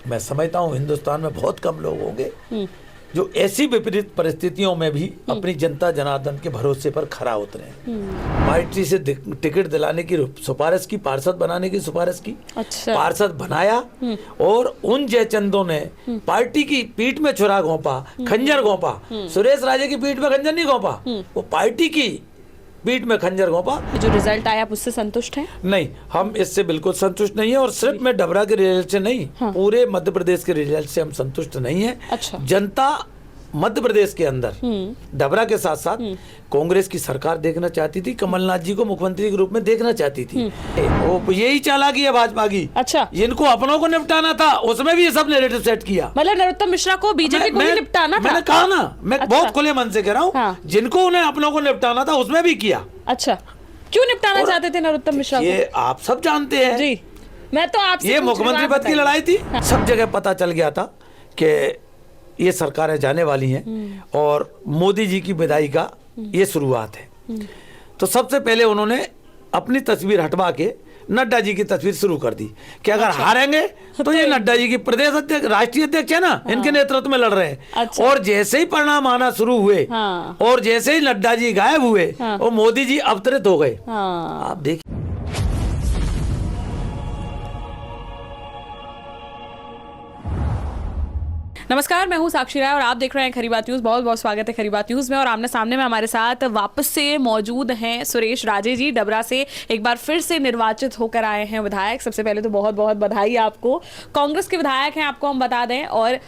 मैं समझता हूँ हिंदुस्तान में बहुत कम लोग होंगे जो ऐसी विपरीत परिस्थितियों में भी अपनी जनता जनार्दन के भरोसे पर खरा उतरे हैं। पार्टी से टिकट दिलाने की सिफारिश की, पार्षद बनाने की सिफारिश की, अच्छा। पार्षद बनाया और उन जयचंदों ने पार्टी की पीठ में छुरा घोंपा, खंजर घोंपा। सुरेश राजे की पीठ में खंजर नहीं घोंपा, वो पार्टी की पीठ में खंजर घोंपा। जो रिजल्ट आया आप उससे संतुष्ट हैं? नहीं, हम इससे बिल्कुल संतुष्ट नहीं है और सिर्फ मैं डबरा के रिजल्ट से नहीं, पूरे मध्य प्रदेश के रिजल्ट से हम संतुष्ट नहीं है। अच्छा। जनता मध्य प्रदेश के अंदर डबरा के साथ साथ कांग्रेस की सरकार देखना चाहती थी, कमलनाथ जी को मुख्यमंत्री के रूप में देखना चाहती थी। वो यही चालाकी है भाजपा की। अच्छा। जिनको अपनों को निपटाना था उसमें भी ये सब नैरेटिव सेट किया। मतलब नरोत्तम मिश्रा को बीजेपी को ही निपटाना था। मैंने कहा ना, मैं बहुत खुले मन से कह रहा हूँ, हाँ। जिनको उन्हें अपनों को निपटाना था उसमें भी किया। अच्छा, क्यों निपटाना चाहते थे नरोत्तम मिश्रा को? ये आप सब जानते हैं जी, मैं तो आपसे ये मुख्यमंत्री पद की लड़ाई थी। सब जगह पता चल गया था कि ये सरकारें जाने वाली हैं और मोदी जी की विदाई का ये शुरुआत है। तो सबसे पहले उन्होंने अपनी तस्वीर हटवा के नड्डा जी की तस्वीर शुरू कर दी कि अगर हारेंगे तो ये नड्डा जी की प्रदेश अध्यक्ष, राष्ट्रीय अध्यक्ष है ना, इनके नेतृत्व में लड़ रहे हैं। अच्छा। और जैसे ही परिणाम आना शुरू हुए और जैसे ही नड्डा जी गायब हुए और मोदी जी अवतरित हो गए, आप देखिए। नमस्कार, मैं हूं साक्षी राय और आप देख रहे हैं खरी बात न्यूज। बहुत बहुत स्वागत है खरी बात न्यूज में। और आमने सामने में हमारे साथ वापस से मौजूद हैं सुरेश राजे जी। डबरा से एक बार फिर से निर्वाचित होकर आए हैं विधायक। सबसे पहले तो बहुत बहुत बधाई आपको। कांग्रेस के विधायक हैं, आपको हम बता दें। और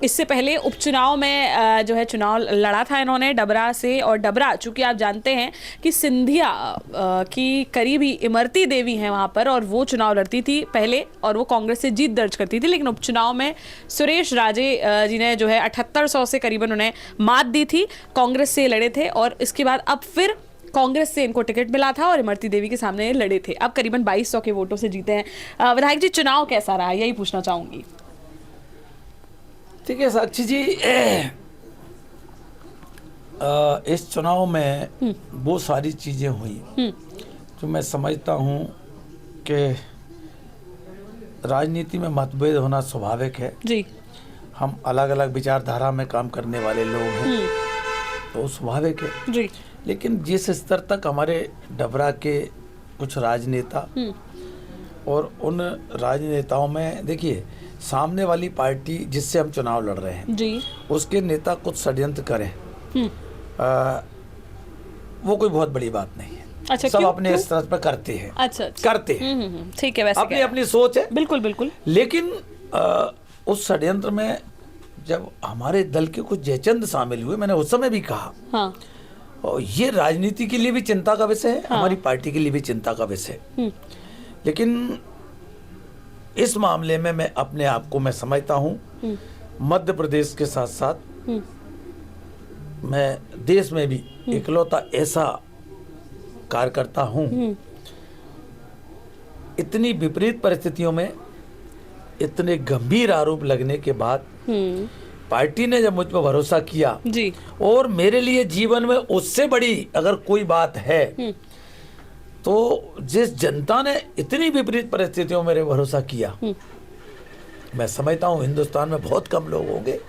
इससे पहले उपचुनाव में जो है चुनाव लड़ा था इन्होंने डबरा से। और डबरा चूंकि आप जानते हैं कि सिंधिया की करीबी इमरती देवी हैं वहाँ पर, और वो चुनाव लड़ती थी पहले और वो कांग्रेस से जीत दर्ज करती थी। लेकिन उपचुनाव में सुरेश राजे जी ने जो है 7800 से करीबन उन्हें मात दी थी, कांग्रेस से लड़े थे। और इसके बाद अब फिर कांग्रेस से इनको टिकट मिला था और इमरती देवी के सामने लड़े थे। अब करीबन 2200 के वोटों से जीते हैं। विधायक जी, चुनाव कैसा रहा, यही पूछना चाहूंगी। ठीक है साक्षी जी, इस चुनाव में वो सारी चीजें हुई जो मैं समझता हूँ कि राजनीति में मतभेद होना स्वाभाविक है जी। हम अलग अलग विचारधारा में काम करने वाले लोग हैं तो स्वाभाविक है जी। लेकिन जिस स्तर तक हमारे डबरा के कुछ राजनेता और उन राजनेताओं में, देखिए, सामने वाली पार्टी जिससे हम चुनाव लड़ रहे हैं जी, उसके नेता कुछ षड्यंत्र करें, वो कोई बहुत बड़ी बात नहीं है। अच्छा, सब क्यों? अपने स्तर पर करते हैं। अच्छा, करते हैं, ठीक है, वैसे अपनी अपनी सोच है। बिल्कुल बिल्कुल। लेकिन उस षड्यंत्र में जब हमारे दल के कुछ जयचंद शामिल हुए, मैंने उस समय भी कहा, हाँ। और ये राजनीति के लिए भी चिंता का विषय है, हमारी पार्टी के लिए भी चिंता का विषय है। लेकिन इस मामले में मैं अपने आप को मैं समझता हूँ मध्य प्रदेश के साथ साथ मैं देश में भी इकलौता ऐसा कार्यकर्ता हूँ। इतनी विपरीत परिस्थितियों में इतने गंभीर आरोप लगने के बाद पार्टी ने जब मुझ पर भरोसा किया जी, और मेरे लिए जीवन में उससे बड़ी अगर कोई बात है तो जिस जनता ने इतनी विपरीत परिस्थितियों में मेरे भरोसा किया, मैं समझता हूँ हिंदुस्तान में बहुत कम लोग होंगे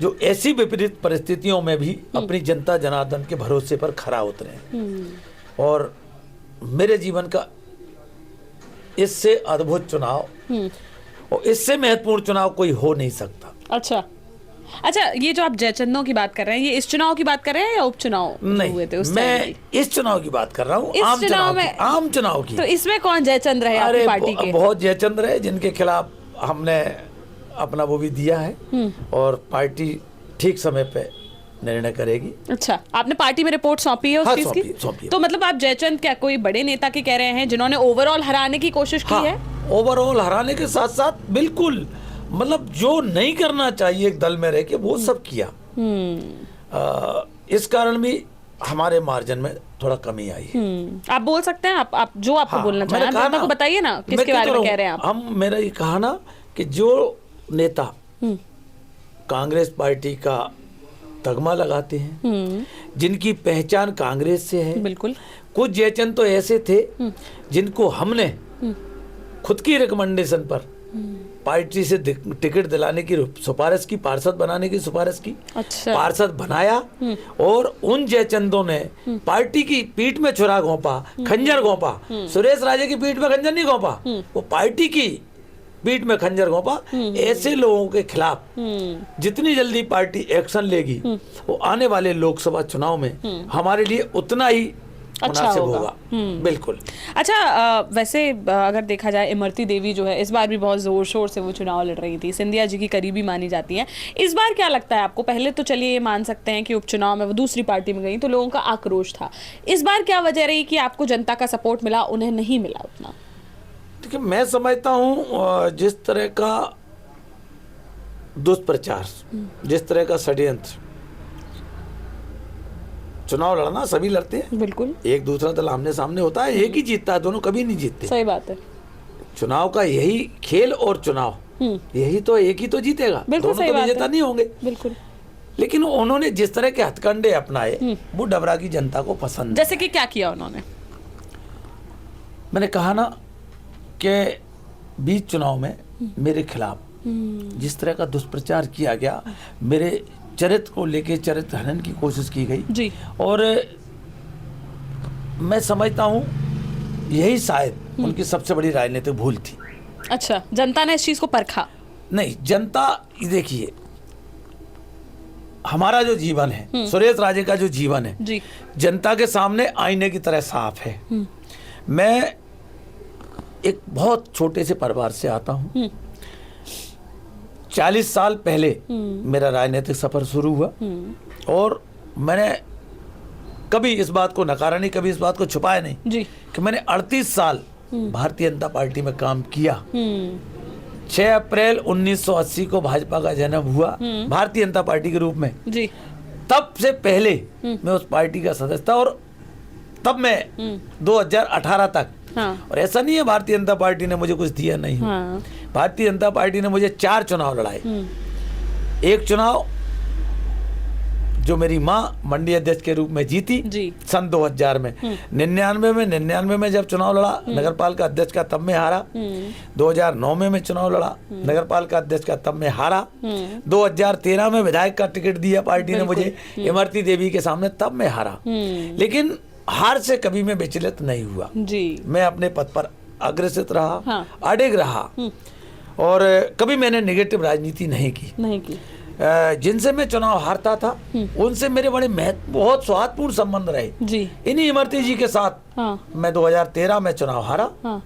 जो ऐसी विपरीत परिस्थितियों में भी अपनी जनता जनार्दन के भरोसे पर खरा उतरे हैं। और मेरे जीवन का इससे अद्भुत चुनाव और इससे महत्वपूर्ण चुनाव कोई हो नहीं सकता। अच्छा, ये जो आप जयचंदों की बात कर रहे हैं, ये इस चुनाव की बात कर रहे हैं या उपचुनाव हुए थे उस मैं टाइम? इस चुनाव की बात कर रहा हूँ, आम चुनाव की। तो इसमें कौन जयचंद रहे आपकी पार्टी के? बहुत जयचंद रहे जिनके खिलाफ हमने अपना वो भी दिया है और पार्टी ठीक समय पे निर्णय करेगी। अच्छा, आपने पार्टी में रिपोर्ट सौंपी है उस चीज की? सौंपी। तो मतलब आप जयचंद क्या कोई बड़े नेता के कह रहे हैं जिन्होंने ओवरऑल हराने की कोशिश की है? ओवरऑल हराने के साथ साथ बिल्कुल, मतलब जो नहीं करना चाहिए एक दल में रह के वो सब किया। इस कारण भी हमारे मार्जिन में थोड़ा कमी आई है। आप बोल सकते हैं, आप जो आपको बोलना चाह रहे हैं, बताइए ना, किसके बारे में कह रहे हैं आप? मेरा ये कहा ना कि जो नेता कांग्रेस पार्टी का तगमा लगाते हैं, जिनकी पहचान कांग्रेस से है, बिल्कुल, कुछ जयचंद तो ऐसे थे जिनको हमने खुद की रिकमेंडेशन पर पार्टी से टिकट दिलाने की सिफारिश की, पार्षद बनाने की सिफारिश की। अच्छा। पार्षद बनाया और उन जयचंदों ने पार्टी की पीठ में छुरा घोंपा, खंजर घोंपा। सुरेश राजे की पीठ में खंजर नहीं घोंपा, वो पार्टी की पीठ में खंजर घोंपा। ऐसे लोगों के खिलाफ जितनी जल्दी पार्टी एक्शन लेगी वो आने वाले लोकसभा चुनाव में हमारे लिए उतना ही अच्छा मुनासिब होगा। बिल्कुल। अच्छा, वैसे अगर देखा जाए, इमरती देवी जो है इस बार भी बहुत जोर शोर से वो चुनाव लड़ रही थी, सिंधिया जी की करीबी मानी जाती हैं। इस बार क्या लगता है आपको? पहले तो चलिए ये मान सकते हैं कि उपचुनाव में वो दूसरी पार्टी में गई तो लोगों का आक्रोश था। इस बार क्या वजह रही कि आपको जनता का सपोर्ट मिला, उन्हें नहीं मिला उतना? देखिए, मैं समझता हूँ जिस तरह का दुष्प्रचार, जिस तरह का षड्यंत्र, चुनाव लड़ना सभी लड़ते हैं, बिल्कुल एक दूसरा दल आमने सामने होता है, एक ही जीतता है, दोनों कभी नहीं जीतते। सही बात है। चुनाव का यही खेल और चुनाव यही तो, एक ही तो जीतेगा, बिल्कुल दोनों सही तो बात विजेता है। नहीं होंगे। बिल्कुल। लेकिन उन्होंने जिस तरह के हथकंडे अपनाए वो डबरा की जनता को पसंद जैसे कि क्या किया उन्होंने? मैंने कहा ना कि बीच चुनाव में मेरे खिलाफ जिस तरह का दुष्प्रचार किया गया, मेरे चरित्र को लेके चरित्र हनन की कोशिश की गई जी। और मैं समझता हूँ यही शायद उनकी सबसे बड़ी राजनीतिक भूल थी। अच्छा, जनता ने इस चीज को परखा? नहीं, जनता, देखिए हमारा जो जीवन है, सुरेश राजे का जो जीवन है जी। जनता के सामने आईने की तरह साफ है। मैं एक बहुत छोटे से परिवार से आता हूँ। 40 साल पहले मेरा राजनीतिक सफर शुरू हुआ और मैंने कभी इस बात को नकारा नहीं, कभी इस बात को छुपाया नहीं जी। कि मैंने 38 साल भारतीय जनता पार्टी में काम किया। 6 अप्रैल 1980 को भाजपा का जन्म हुआ भारतीय जनता पार्टी के रूप में। जी। तब से पहले मैं उस पार्टी का सदस्य था और तब मैं 2018 तक, हाँ। और ऐसा नहीं है भारतीय जनता पार्टी ने मुझे कुछ दिया नहीं। हाँ। भारतीय जनता पार्टी ने मुझे 4 चुनाव लड़ाए। एक चुनाव जो मेरी माँ मंडी अध्यक्ष के रूप में जीती जी। सन 2000 में। 99 में जब चुनाव लड़ा नगर पालिका अध्यक्ष का, तब मैं हारा। 2009 में मैं चुनाव लड़ा नगर पालिका अध्यक्ष का, तब मैं हारा। 2013 में विधायक का टिकट दिया पार्टी ने मुझे इमरती देवी के सामने, तब मैं हारा। लेकिन हार से कभी मैं विचलित नहीं हुआ जी। मैं अपने पद पर अग्रसित रहा, हाँ। अडिग रहा और कभी मैंने नेगेटिव राजनीति नहीं की। जिनसे मैं चुनाव हारता था उनसे मेरे बड़े बहुत सौहार्दपूर्ण संबंध रहे जी। इन्हीं इमरती जी के साथ। हाँ। मैं 2013 में चुनाव हारा। हाँ।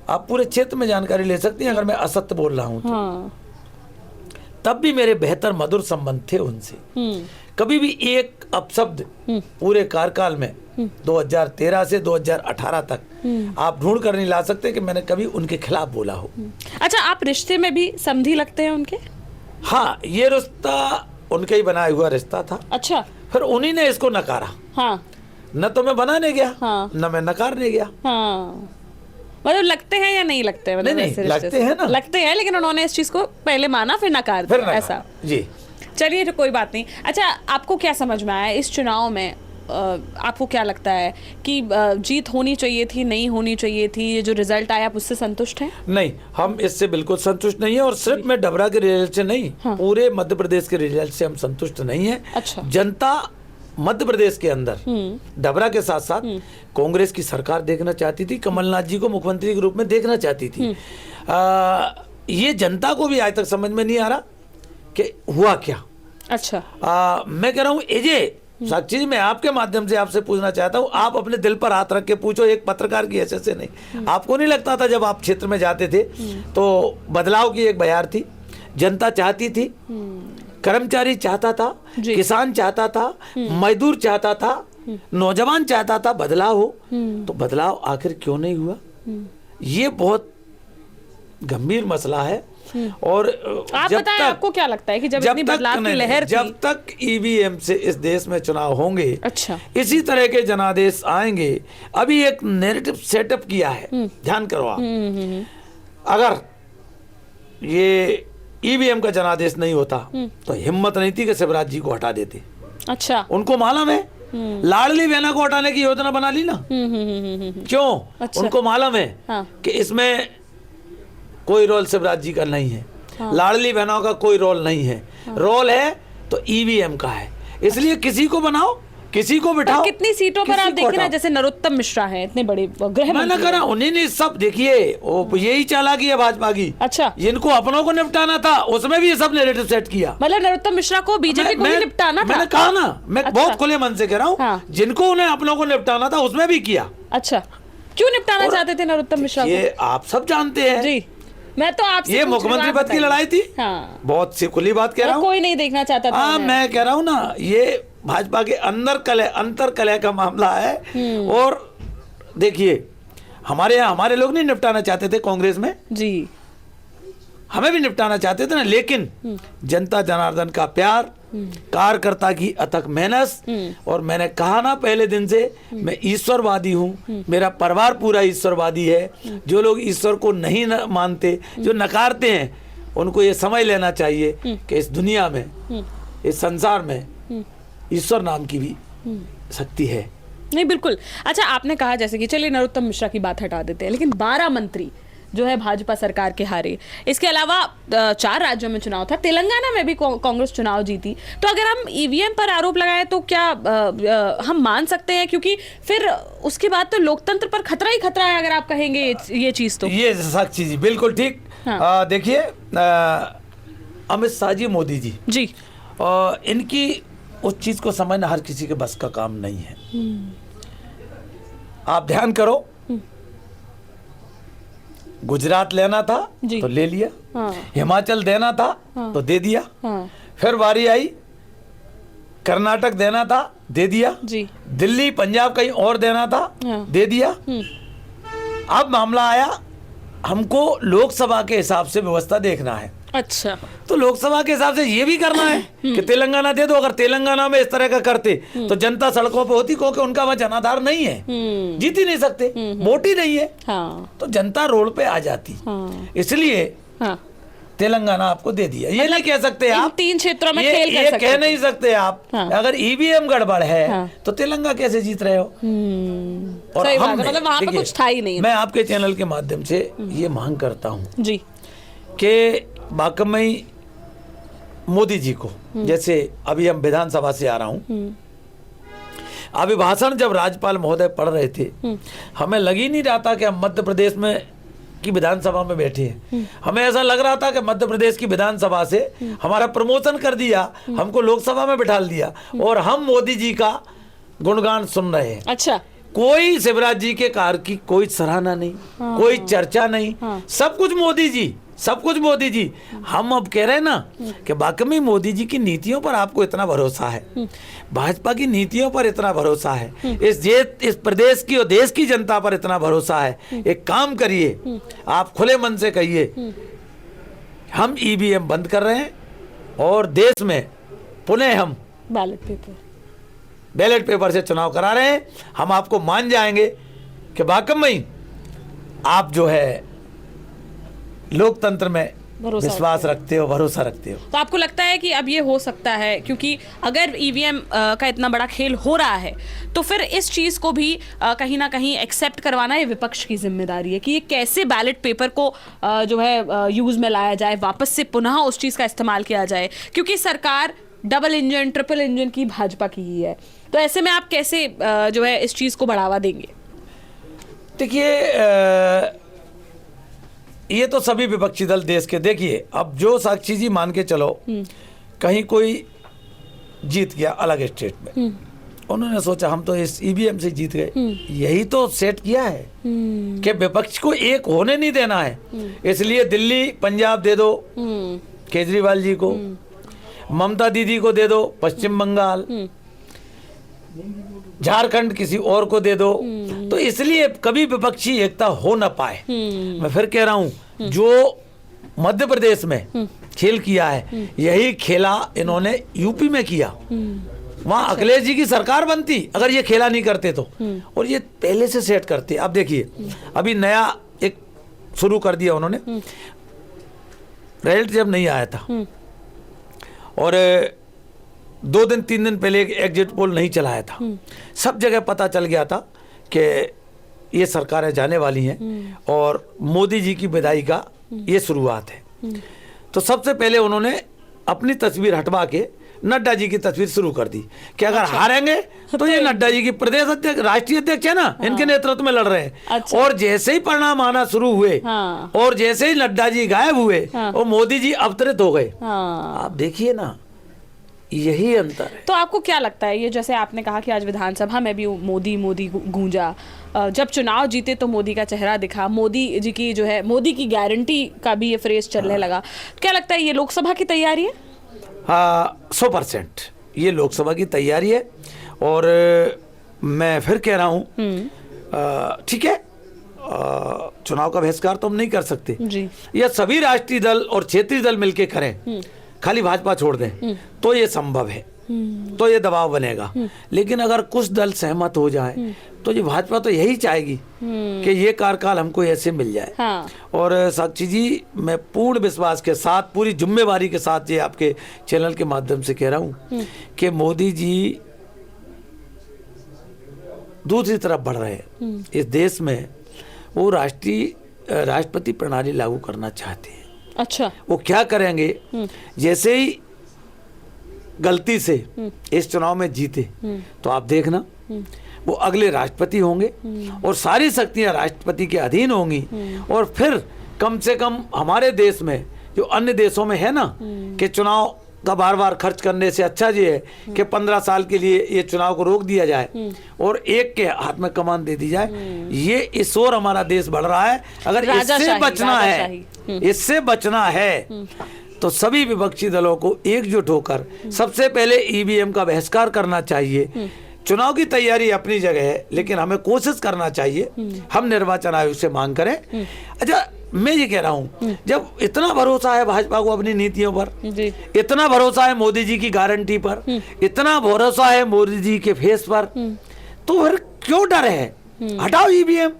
आप पूरे क्षेत्र में जानकारी ले सकती हैं अगर मैं असत्य बोल रहा हूँ तो। हाँ। तब भी मेरे बेहतर मधुर संबंध थे उनसे। कभी भी एक अपशब्द पूरे कार्यकाल में 2013 से 2018 तक आप ढूंढ कर नहीं ला सकते कि मैंने कभी उनके खिलाफ बोला हो। अच्छा, आप रिश्ते में भी समधी लगते हैं उनके? हाँ, ये रिश्ता उनके ही बनाया हुआ रिश्ता था। अच्छा। फिर उन्हीं ने इसको नकारा। हाँ। न तो मैं बनाने गया, हाँ। न मैं नकारने गया। हाँ। मतलब लगते हैं या नहीं लगते हैं? मतलब नहीं, ऐसे लगते रिश्ते हैं ना। लगते हैं, लेकिन उन्होंने इस चीज को पहले माना फिर नकार फिर दिया, नकार। ऐसा। जी। चलिए, तो कोई बात नहीं। अच्छा, आपको क्या समझ में आया इस चुनाव में? आपको क्या लगता है कि जीत होनी चाहिए थी, नहीं होनी चाहिए थी? ये जो रिजल्ट आया आप उससे संतुष्ट हैं? नहीं, हम इससे बिल्कुल संतुष्ट नहीं है और सिर्फ मैं डबरा के रिजल्ट से नहीं, पूरे मध्य प्रदेश के रिजल्ट से हम संतुष्ट नहीं है। अच्छा। जनता मध्य प्रदेश के अंदर डबरा के साथ साथ कांग्रेस की सरकार देखना चाहती थी, कमलनाथ जी को मुख्यमंत्री के रूप में देखना चाहती थी। ये जनता को भी आज तक समझ में नहीं आ रहा कि हुआ क्या। अच्छा। मैं कह रहा हूँ एजे साक्षी जी, मैं आपके माध्यम से आपसे पूछना चाहता हूँ, आप अपने दिल पर हाथ रख के पूछो, एक पत्रकार की हैसियत से नहीं। आपको नहीं लगता था जब आप क्षेत्र में जाते थे तो बदलाव की एक बयार थी, जनता चाहती थी, कर्मचारी चाहता था, किसान चाहता था, मजदूर चाहता था, नौजवान चाहता था बदलाव हो, तो बदलाव आखिर क्यों नहीं हुआ? ये बहुत गंभीर मसला है। और आप बताएं, आपको क्या लगता है कि जब इतनी बदलाव की लहर थी, जब तक ईवीएम से इस देश में चुनाव होंगे, अच्छा, इसी तरह के जनादेश आएंगे। अभी एक नैरेटिव सेटअप किया है, ध्यान करो आप। अगर ये ईवीएम का जनादेश नहीं होता तो हिम्मत नहीं थी कि शिवराज जी को हटा देते। अच्छा। उनको मालूम है लाडली बहना को हटाने की योजना बना ली ना। क्यों? अच्छा। उनको मालूम है हाँ। कि इसमें कोई रोल शिवराज जी का नहीं है, लाडली बहनों का कोई रोल नहीं है। रोल है तो ईवीएम का है, इसलिए किसी को बनाओ, किसी को बिठाओ। कितनी सीटों पर किसी आप को देख रहे हैं, हटाओ। जैसे नरोत्तम मिश्रा हैं, इतने बड़े गृह मैं ना मंत्री करा हैं। उन्हीं ने सब, देखिए वो यही चालाकी है भाजपा की। अच्छा, जिनको अपनों को निपटाना था उसमें भी ये सब नैरेटिव सेट किया। मतलब नरोत्तम मिश्रा को बीजेपी को ही निपटाना था। मैंने कहा ना, मैं अच्छा। बहुत खुले मन से कह रहा हूँ, हाँ। जिनको उन्हें अपनों को निपटाना था उसमें भी किया। अच्छा, क्यों निपटाना और चाहते थे नरोत्तम मिश्रा को? ये आप सब जानते हैं। जी, मैं तो आपसे ये पूछ रही हूँ, मुख्यमंत्री आप पद की बताइए। लड़ाई थी। हाँ, बहुत सी खुली बात कह रहा हूँ। कोई नहीं देखना चाहता था हाँ, उन्हें। मैं कह रहा हूँ ना, ये भाजपा के अंतर कलह का मामला है। और देखिए, हमारे यहाँ हमारे लोग नहीं निपटाना चाहते थे कांग्रेस में, जी, हमें भी निपटाना चाहते थे ना, लेकिन जनता जनार्दन का प्यार, कार्यकर्ता की अथक मेहनत, और मैंने कहा ना पहले दिन से, मैं ईश्वरवादी हूँ, मेरा परिवार पूरा ईश्वरवादी है। जो लोग ईश्वर को नहीं मानते, जो नकारते हैं, उनको ये समझ लेना चाहिए कि इस दुनिया में, इस संसार में ईश्वर नाम की भी शक्ति है। नहीं बिल्कुल। अच्छा, आपने कहा जैसे कि चलिए नरोत्तम मिश्रा की बात हटा देते हैं, लेकिन 12 मंत्री जो है भाजपा सरकार के हारे। इसके अलावा 4 राज्यों में चुनाव था, तेलंगाना में भी कांग्रेस चुनाव जीती। तो अगर हम ईवीएम पर आरोप लगाएं तो क्या हम मान सकते हैं? क्योंकि फिर उसके बाद तो लोकतंत्र पर खतरा ही खतरा है, अगर आप कहेंगे ये चीज तो। ये साक्षी जी बिल्कुल ठीक। हाँ। देखिए, अमित शाह जी, मोदी जी, जी, इनकी उस चीज को समझना हर किसी के बस का काम नहीं है। आप ध्यान करो, गुजरात लेना था जी। तो ले लिया, हाँ, हिमाचल देना था तो दे दिया, हाँ, फिर बारी आई कर्नाटक देना था, दे दिया, जी, दिल्ली पंजाब कहीं और देना था, हाँ। दे दिया। अब मामला आया, हमको लोकसभा के हिसाब से व्यवस्था देखना है। अच्छा, तो लोकसभा के हिसाब से ये भी करना है कि तेलंगाना दे दो। अगर तेलंगाना में इस तरह का करते तो जनता सड़कों पे होती, क्योंकि उनका वह जनाधार नहीं है, जीत ही नहीं सकते, वोट ही नहीं है, हाँ, तो जनता रोड पे आ जाती। हाँ, इसलिए हाँ, तेलंगाना आपको दे दिया। ये नहीं कह सकते इन आप, 3 क्षेत्रों में ये खेल कर सकते कह थे। नहीं सकते आप, हाँ। अगर ईवीएम गड़बड़ है हाँ। तो तेलंगाना कैसे जीत रहे हो। और सही बात है, हमने- मतलब वहां पे देखिए, कुछ था ही नहीं। मैं आपके चैनल के माध्यम से ये मांग करता हूँ जी, कि वाकई मोदी जी को, जैसे अभी हम विधानसभा से आ रहा हूँ, अभिभाषण जब राज्यपाल महोदय पढ़ रहे थे, हमें लग ही नहीं रहा था कि हम मध्य प्रदेश में की विधानसभा में बैठे हैं। हमें ऐसा लग रहा था कि मध्य प्रदेश की विधानसभा से हमारा प्रमोशन कर दिया, हमको लोकसभा में बिठा दिया, और हम मोदी जी का गुणगान सुन रहे हैं। अच्छा, कोई शिवराज जी के कार्य की कोई सराहना नहीं, कोई चर्चा नहीं, सब कुछ मोदी जी, सब कुछ मोदी जी। हम अब कह रहे हैं ना कि वाकई मोदी जी की नीतियों पर आपको इतना भरोसा है, भाजपा की नीतियों पर इतना भरोसा है, इस प्रदेश की और देश की जनता पर इतना भरोसा है, एक काम करिए, आप खुले मन से कहिए हम ईवीएम बंद कर रहे हैं और देश में पुनः हम बैलेट पेपर से चुनाव करा रहे हैं। हम आपको मान जाएंगे कि वाकई आप जो है लोकतंत्र में विश्वास रखते हो, भरोसा रखते हो। तो आपको लगता है कि अब ये हो सकता है, क्योंकि अगर ईवीएम का इतना बड़ा खेल हो रहा है तो फिर इस चीज को भी कहीं ना कहीं एक्सेप्ट करवाना ये विपक्ष की जिम्मेदारी है कि ये कैसे बैलेट पेपर को जो है यूज में लाया जाए, वापस से पुनः उस चीज का इस्तेमाल किया जाए, क्योंकि सरकार डबल इंजन ट्रिपल इंजन की भाजपा की ही है। तो ऐसे में आप कैसे जो है इस चीज को बढ़ावा देंगे? देखिए, ये तो सभी विपक्षी दल देश के, देखिए अब जो साक्षी जी मान के चलो कहीं कोई जीत गया अलग स्टेट में, उन्होंने सोचा हम तो इस ईवीएम से जीत गए, यही तो सेट किया है कि विपक्ष को एक होने नहीं देना है। इसलिए दिल्ली पंजाब दे दो केजरीवाल जी को, ममता दीदी को दे दो पश्चिम बंगाल, झारखंड किसी और को दे दो, तो इसलिए कभी विपक्षी एकता हो ना पाए। मैं फिर कह रहा हूं, जो मध्य प्रदेश में खेल किया है यही खेला इन्होंने यूपी में किया। वहां अखिलेश जी की सरकार बनती अगर ये खेला नहीं करते तो, और ये पहले से सेट करते। अब देखिए अभी नया एक शुरू कर दिया उन्होंने, रिजल्ट जब नहीं आया था और 2 दिन 3 दिन पहले एक एग्जिट पोल नहीं चलाया था, सब जगह पता चल गया था कि ये सरकारें जाने वाली हैं और मोदी जी की विदाई का ये शुरुआत है। तो सबसे पहले उन्होंने अपनी तस्वीर हटवा के नड्डा जी की तस्वीर शुरू कर दी कि अगर हारेंगे तो ये नड्डा जी की प्रदेश अध्यक्ष, राष्ट्रीय अध्यक्ष है ना, इनके नेतृत्व में लड़ रहे हैं। और जैसे ही परिणाम आना शुरू हुए और जैसे ही नड्डा जी गायब हुए और मोदी जी अवतरित हो गए, आप देखिए ना, यही अंतर है। तो आपको क्या लगता है, ये जैसे आपने कहा कि आज विधानसभा में भी मोदी मोदी गूंजा, जब चुनाव जीते तो मोदी का चेहरा दिखा, मोदी जी की जो है मोदी की गारंटी का भी ये फ्रेज चलने लगा, क्या लगता है ये लोकसभा की तैयारी है? 100% ये लोकसभा की तैयारी है। और मैं फिर कह रहा हूँ, ठीक है, चुनाव का बहिष्कार तो हम नहीं कर सकते जी। या सभी राष्ट्रीय दल और क्षेत्रीय दल मिलके करें, खाली भाजपा छोड़ दें, तो ये संभव है, तो ये दबाव बनेगा। लेकिन अगर कुछ दल सहमत हो जाए तो ये भाजपा तो यही चाहेगी कि ये कार्यकाल हमको ऐसे मिल जाए। और साक्षी जी, मैं पूर्ण विश्वास के साथ, पूरी जिम्मेवारी के साथ ये आपके चैनल के माध्यम से कह रहा हूँ कि मोदी जी दूसरी तरफ बढ़ रहे हैं। इस देश में वो राष्ट्रपति प्रणाली लागू करना चाहते हैं। अच्छा, वो क्या करेंगे, जैसे ही गलती से इस चुनाव में जीते तो आप देखना वो अगले राष्ट्रपति होंगे और सारी शक्तियां राष्ट्रपति के अधीन होंगी। और फिर कम से कम हमारे देश में, जो अन्य देशों में है ना, कि चुनाव का बार बार खर्च करने से अच्छा ये है कि 15 साल के लिए ये चुनाव को रोक दिया जाए और एक के हाथ में कमान दे दी जाए। ये इस ओर हमारा देश बढ़ रहा है। अगर इससे बचना है तो सभी विपक्षी दलों को एकजुट होकर सबसे पहले ईवीएम का बहिष्कार करना चाहिए। चुनाव की तैयारी अपनी जगह है, लेकिन हमें कोशिश करना चाहिए, हम निर्वाचन आयोग से मांग करें। अच्छा, मैं ये कह रहा हूँ, जब इतना भरोसा है भाजपा को अपनी नीतियों पर, इतना भरोसा है मोदी जी की गारंटी पर, इतना भरोसा है मोदी जी के फेस पर, तो फिर क्यों डर है? हटाओ ईवीएम,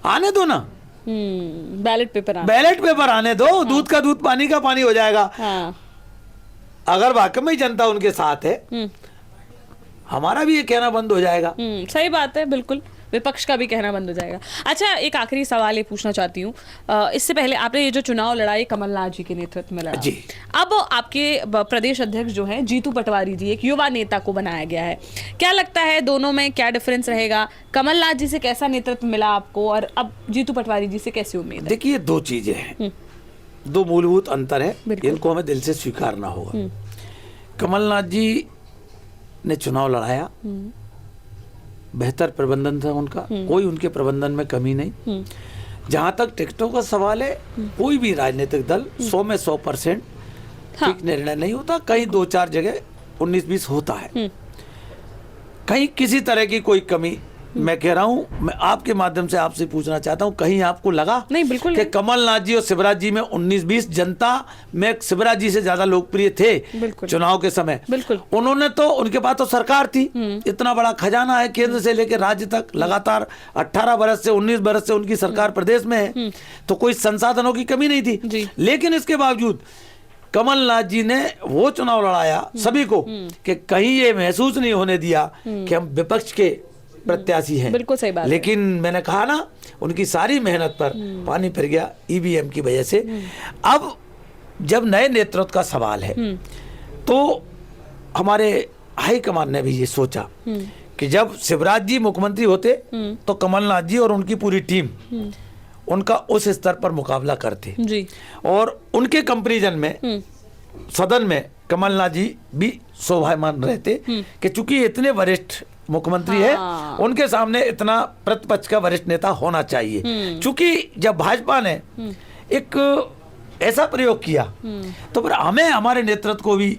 आने दो ना, बैलेट पेपर आने दो, दूध का दूध पानी का पानी हो जाएगा। अगर वाकई में जनता उनके साथ है, हमारा भी ये कहना बंद हो जाएगा। सही बात है, बिल्कुल, विपक्ष का भी कहना बंद हो जाएगा। अच्छा, एक आखिरी सवाल ये पूछना चाहती हूँ, इससे पहले आपने ये जो चुनाव लड़ाई कमलनाथ जी के नेतृत्व में लड़ा जी। अब आपके प्रदेश अध्यक्ष जो हैं जीतू पटवारी जी, एक युवा नेता को बनाया गया है, क्या लगता है दोनों में क्या डिफरेंस रहेगा? कमलनाथ जी से कैसा नेतृत्व मिला आपको और अब जीतू पटवारी जी से कैसी उम्मीद है? देखिए, दो चीजें हैं, दो मूलभूत अंतर है, इनको हमें दिल से स्वीकारना होगा। कमलनाथ जी ने चुनाव लड़ाया, बेहतर प्रबंधन था उनका, कोई उनके प्रबंधन में कमी नहीं। जहां तक टिकटों का सवाल है, कोई भी राजनीतिक दल 100 में 100% ठीक निर्णय नहीं होता। कहीं 2-4 जगह 19-20 होता है, कहीं किसी तरह की कोई कमी। मैं कह रहा हूं, मैं आपके माध्यम से आपसे पूछना चाहता हूं, कहीं आपको लगा नहीं, बिल्कुल कि कमलनाथ जी और शिवराज जी में 19-20 जनता में शिवराज जी से ज्यादा लोकप्रिय थे चुनाव के समय? बिल्कुल। उन्होंने तो, उनके पास तो सरकार थी, इतना बड़ा खजाना है, केंद्र से लेकर राज्य तक लगातार 18 बरस से 19 बरस से उनकी सरकार प्रदेश में है, तो कोई संसाधनों की कमी नहीं थी। लेकिन इसके बावजूद कमलनाथ जी ने वो चुनाव लड़ाया सभी को, कि कहीं ये महसूस नहीं होने दिया कि हम विपक्ष के प्रत्याशी हैं। बिल्कुल सही बात। लेकिन मैंने कहा ना, उनकी सारी मेहनत पर पानी फिर गया ईवीएम की वजह से। अब जब नए नेतृत्व का सवाल है, तो हमारे हाईकमान ने भी ये सोचा कि जब शिवराज जी मुख्यमंत्री होते तो कमलनाथ जी और उनकी पूरी टीम उनका उस स्तर पर मुकाबला करते जी। और उनके कंपैरिजन में सदन में कमलनाथ जी भी शोभायमान रहते कि चूंकि इतने वरिष्ठ मुख्यमंत्री है, उनके सामने इतना प्रतिपक्ष का वरिष्ठ नेता होना चाहिए। चूंकि जब भाजपा ने एक ऐसा प्रयोग किया, तो फिर हमें, हमारे नेतृत्व को भी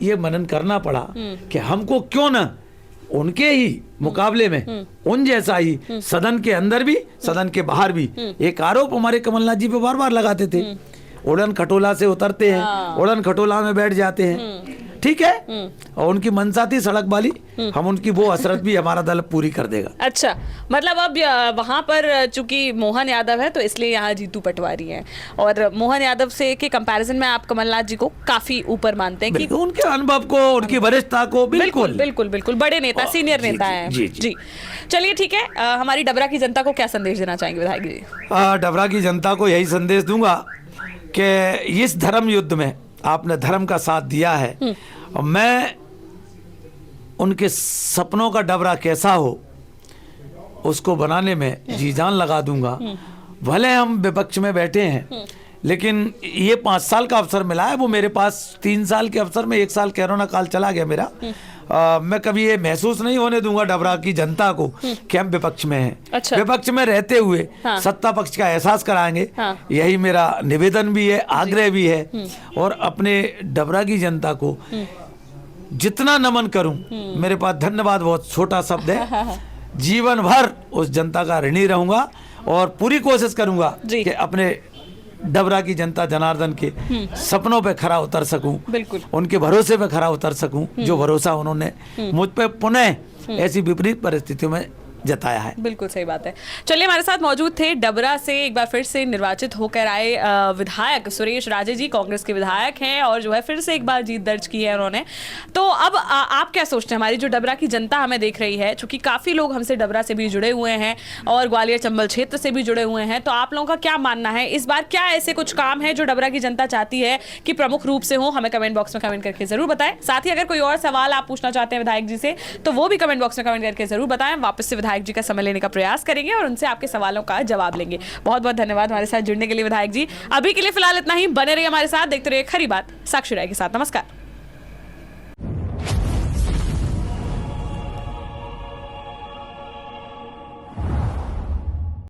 ये मनन करना पड़ा कि हमको क्यों न उनके ही मुकाबले में उन जैसा ही सदन के अंदर भी सदन के बाहर भी। एक आरोप हमारे कमलनाथ जी पे बार बार लगाते थे, उड़न खटोला से उतरते हैं, उड़न खटोला में बैठ जाते हैं। ठीक है, और उनकी मनसा थी सड़क वाली, हम उनकी वो हसरत भी हमारा दल पूरी कर देगा। अच्छा, मतलब अब वहां पर चूंकि मोहन यादव है तो इसलिए यहाँ जीतू पटवारी हैं, और मोहन यादव से के कंपैरिजन में आप कमलनाथ जी को काफी ऊपर मानते हैं कि उनके अनुभव को, उनकी वरिष्ठता को, बिल्कुल बिल्कुल बिल्कुल बड़े नेता, सीनियर नेता हैं। जी, चलिए ठीक है, हमारी डबरा की जनता को क्या संदेश देना चाहेंगे विधायक जी? डबरा की जनता को यही संदेश दूंगा कि इस धर्म युद्ध में आपने धर्म का साथ दिया है, और मैं उनके सपनों का डबरा कैसा हो उसको बनाने में जी जान लगा दूंगा। भले हम विपक्ष में बैठे हैं, लेकिन ये 5 साल का अवसर मिला है, वो मेरे पास 3 साल के अवसर में 1 साल कोरोना काल चला गया मेरा। मैं कभी ये महसूस नहीं होने दूंगा डबरा की जनता को कि हम विपक्ष में हैं। अच्छा। विपक्ष में रहते हुए सत्ता पक्ष का एहसास कराएंगे, यही मेरा निवेदन भी है, आग्रह भी है। और अपने डबरा की जनता को जितना नमन करूं, मेरे पास धन्यवाद बहुत छोटा शब्द है, जीवन भर उस जनता का ऋणी रहूंगा और पूरी कोशिश करूंगा कि अपने डबरा की जनता जनार्दन के सपनों पे खरा उतर सकूं, बिल्कुल उनके भरोसे पे खरा उतर सकूं, जो भरोसा उन्होंने मुझ पे पुनः ऐसी विपरीत परिस्थितियों में जताया है। बिल्कुल सही बात है। चलिए, हमारे साथ मौजूद थे डबरा से एक बार फिर से निर्वाचित होकर आए विधायक सुरेश राजे जी, कांग्रेस के विधायक हैं और जो है फिर से एक बार जीत दर्ज की है उन्होंने। तो अब आप क्या सोचते हैं, हमारी जो डबरा की जनता हमें देख रही है, चूंकि काफी लोग हमसे डबरा से भी जुड़े हुए हैं और ग्वालियर चंबल क्षेत्र से भी जुड़े हुए हैं, तो आप लोगों का क्या मानना है इस बार? क्या ऐसे कुछ काम है जो डबरा की जनता चाहती है कि प्रमुख रूप से हो? हमें कमेंट बॉक्स में कमेंट करके जरूर बताएं। साथ ही अगर कोई और सवाल आप पूछना चाहते हैं विधायक जी से तो वो भी कमेंट बॉक्स में कमेंट करके जरूर बताएं। वापस से विधायक जी का समय लेने का प्रयास करेंगे और उनसे आपके सवालों का जवाब लेंगे। बहुत बहुत धन्यवाद हमारे साथ जुड़ने के लिए विधायक जी। अभी के लिए फिलहाल इतना ही, बने रहिए हमारे साथ, देखते रहिए खरी बात साक्षी राय के साथ। नमस्कार।